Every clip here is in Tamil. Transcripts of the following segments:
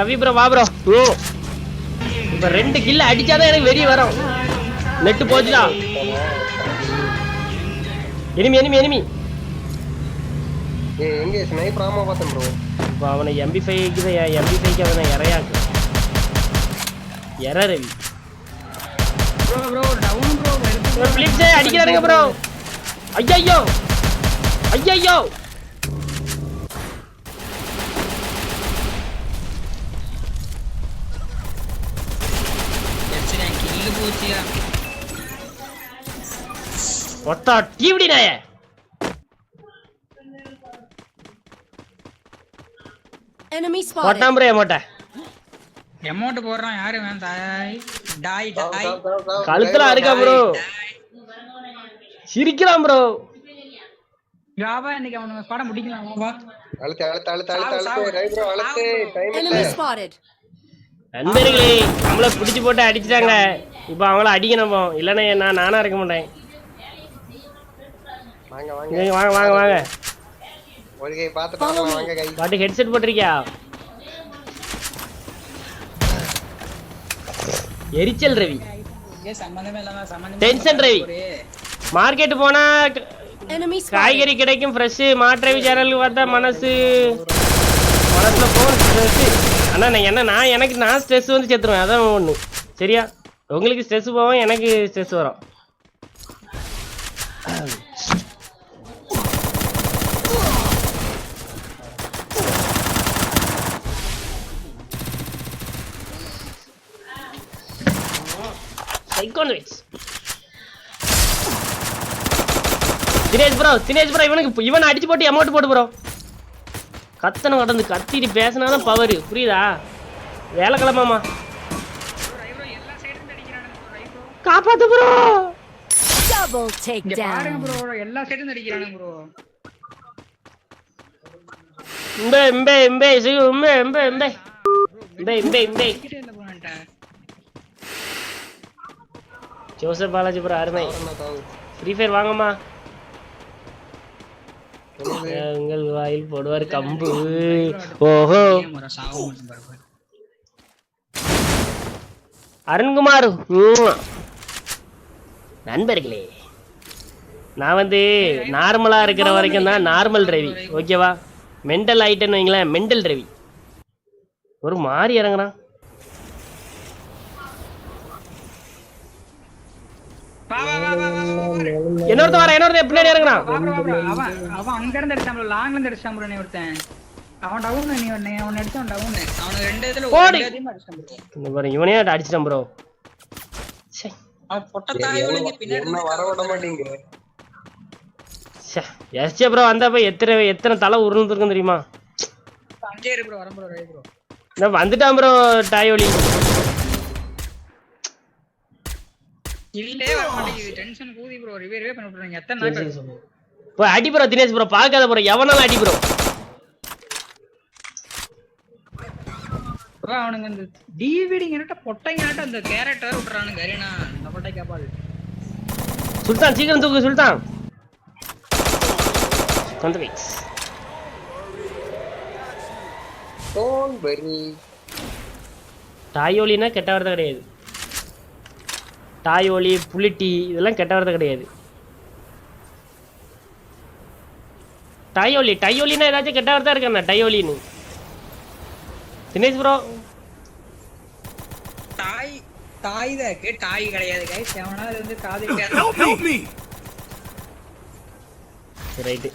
Love you bro. வா ப்ரோ. இப்ப 2 கில் அடிச்சாதான் எனக்கு வெறி வரும். நெட் போச்சுடா. Enemy enemy enemy. எங்க ஸ்னைப்பர் ஆமா பார்த்தேன் ப்ரோ. இப்போ அவனை MP5 MP5 அவனை இறையாக்கு எரர் ப்ரோ டவுன் ப்ரோ. பிளிப்ஸே அடிக்கிறானுங்க ப்ரோ. ஐயோ ஐயோ கில்லு போச்சியா. ஒத்தா டிவிடி நாய. Enemy spotted. போட்டான் ப்ரோ அமௌண்ட. அமௌண்ட் போடுறான் யாரு வேண்டாய். டாய் டாய். கழுத்துல அறுக்கா ப்ரோ. சிரிக்கிறான் ப்ரோ. யாவா இன்னைக்கு அவன படம் முடிக்கலாம் வா. அழுத்து அழுத்து அழுத்து அழுத்து ரை ப்ரோ அழுத்து டைம் இல்ல. Enemy spotted. நண்பர்களே நம்மள பிடிச்சு போட்டு அடிச்சிட்டாங்க. இப்போ அவங்கள அடிக்கணும். இல்லனா நானா இருக்க மாட்டேன். வாங்க வாங்க வாங்க வாங்க வாங்க. ஒரு கை பாத்துட்டு வாங்க கை. பாட்டு ஹெட்செட் போட்டுறியா? எரிச்சல் ரவி. ஏ சம்பந்தமே இல்லாம சம்பந்தமே. டென்ஷன் ரவி. மார்க்கெட் போனா Enemy spotted. காய்கறி கிடைக்கும் ஃப்ரெஷ். மாற்றவி சேனலுக்கு பார்த்தா மனசுல போகும் ஸ்ட்ரெஸ். அண்ணா நான் எனக்கு ஸ்ட்ரெஸ் வந்து செத்துருவேன். அதான் ஒன்று சரியா. உங்களுக்கு ஸ்ட்ரெஸ் போவோம், எனக்கு ஸ்ட்ரெஸ் வரும். தினேஷ் ப்ரோ இவன் அடிச்சு போட்டு அமௌண்ட் போட்டு ப்ரோ. கத்தனம் கடந்து கத்திட்டு பேசினாதான் பவர். புரியுதா? வேலை கிளம்பாமா காப்பாத்து ப்ரோ. Double இங்க takedown. பாருங்க ப்ரோ எல்லா சைடும் அடிக்கிறானுங்க ப்ரோ. கிட்ட இல்ல போறேன்டா. ஜோசப் பாலாஜி ப்ரோ அருமை. ஃப்ரீ ஃபயர் வாங்கம்மா. உங்கள் வாயில் போடுவார் கம்பு. ஓஹோ அருண்குமார். நண்பர்களே நான் வந்து நார்மலா இருக்கிற வரைக்கும் தான் நார்மல் ரவி. ஓகேவா? மெண்டல் ஆயிட்டேன்னு வைங்களேன். மெண்டல் ரவி ஒரு மாதிரி இறங்குறான். என்னொருத்த பின்னாடி இறங்குறான். அவன் அங்க இருந்து அடிச்சான் ப்ரோ. லாங்ல இருந்து அடிச்சான் ப்ரோ. நீ ஒருத்தன் அவன் டவுன். நீ அவன் அடிச்சான் டவுன். அவனுக்கு 2 இதுல ஒரு அடிமா அடிச்சான் ப்ரோ. இந்த பாரு இவனே அடிச்சிட்டான் ப்ரோ. சே அவன் பொட்டத்தாயோட பின்னாடி என்ன வர விட மாட்டீங்க. சே எஸ்ஜே ப்ரோ வந்தா போய் எத்தனை தலை உருண்டுருக்கும் தெரியுமா? அஞ்சேரு ப்ரோ வர ப்ரோ. ரை ப்ரோ நான் வந்துட்டான் ப்ரோ. டாயோலி இல்லே வர மாட்டேங்குது. Tension கூதி bro. ரிவைவே பண்ணி விட்டுறாங்க. எத்தனை நாள் போய் அடி ப்ரோ. தினேஷ் ப்ரோ பார்க்காத ப்ரோ. எவனாலும் அடி ப்ரோ. ப்ரோ அவனுங்க அந்த டிவிடிங்கட்ட பொட்டைங்கட்ட அந்த கேரக்டர் விட்டுறானுங்க. கரீனா அந்த பொட்டை கேப்பாது. சுல்தான் சீக்கிரம் தூக்கு சுல்தான். கந்தவிக்ஸ் டோன் வெரி. டாயோலினா கெட்ட வார்த்தை கிடையாது. டாயோலி புலிட்டி இதெல்லாம் கெட்ட வார்த்தை கிடையாது. டையோலினா ஏதாச்சும் கெட்ட வார்த்தை இருக்கா? டையோலின்னு தினேஷ் ப்ரோ தாய் தான் டாய் கிடையாது गाइस. எவனா அது வந்து காது கேட்க. Help me. ரைட்.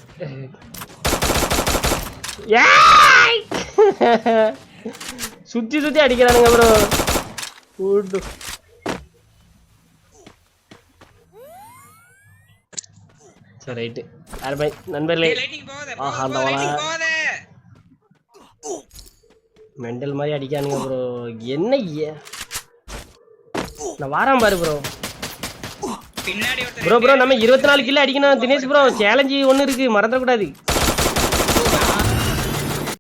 ஏய் சுத்தி அடிக்கிறானுங்க ப்ரோ. குட். சரி ரைட். அருமை நண்பர்களே. ஆஹா அந்த மெண்டல் மாதிரி அடிக்கானுங்க ப்ரோ. என்ன நான் வாராம் பாரு ப்ரோ. பின்னாடி ப்ரோ நம்ம 24 கிலோ அடிக்கணும். தினேஷ் ப்ரோ சேலஞ்சு ஒன்று இருக்கு, மறந்துடக்கூடாது.